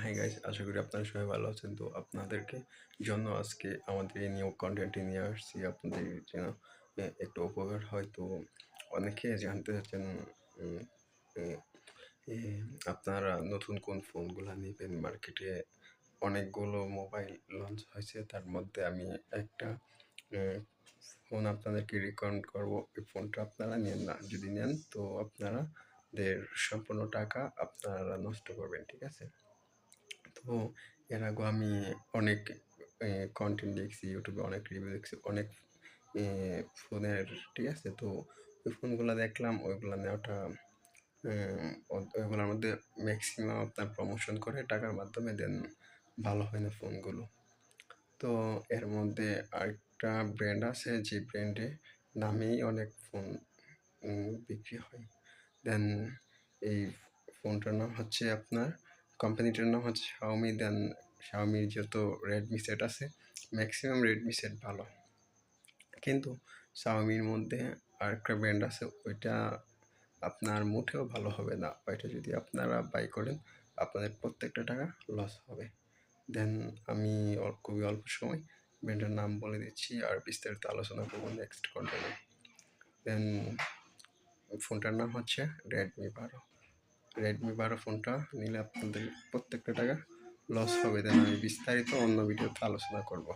Hi guys, আশা করি আপনারা সবাই ভালো আছেন। তো আপনাদেরকে জন্য আজকে আমাদের এই নিউ কন্টেন্টটি নিয়ে আসছি, আপনাদের যেন একটু উপকার হয়। তো অনেকে জানতে চাচ্ছেন উম, উম, এ, আপনারা নতুন কোন ফোনগুলো নেবেন। মার্কেটে অনেকগুলো মোবাইল লঞ্চ হয়েছে, তার মধ্যে আমি একটা ফোন আপনাদেরকে রিকমেন্ড করব। এই ফোনটা আপনারা নেন না, যদি নেন তো আপনারা সম্পূর্ণ টাকা আপনারা নষ্ট করবেন, ঠিক আছে? তো এর আগে আমি অনেক কন্টেন্ট দেখছি, ইউটিউবে অনেক রিভিউ দেখছি, অনেক ফোনের, ঠিক আছে? তো ওই ফোনগুলো দেখলাম, ওইগুলো নেওয়াটা ওইগুলোর মধ্যে ম্যাক্সিমাম আপনার প্রমোশন করে টাকার মাধ্যমে, দেন ভালো হয় না ফোনগুলো। তো এর মধ্যে আরেকটা ব্র্যান্ড আছে, যে ব্র্যান্ডে নামেই অনেক ফোন বিক্রি হয়। দেন এই ফোনটার নাম হচ্ছে আপনার, কোম্পানিটার নাম হচ্ছে শাওমি। দেন শাওমির যত রেডমি সেট আছে, ম্যাক্সিমাম রেডমি সেট ভালো, কিন্তু শাওমির মধ্যে আরেকটা ব্র্যান্ড আছে, ওইটা আপনার মোটেও ভালো হবে না। ওইটা যদি আপনারা বাই করেন, আপনাদের প্রত্যেকটা টাকা লস হবে। দেন আমি খুবই অল্প সময় ব্র্যান্ডের নাম বলে দিচ্ছি, আর বিস্তারিত আলোচনা করবো নেক্সট কন্টেন্টে। দেন ফোনটার নাম হচ্ছে রেডমি 12 ফোনটা নিলে আপনাদের প্রত্যেকটা টাকা লস হবে। দেন আমি বিস্তারিত অন্য ভিডিওতে আলোচনা করব।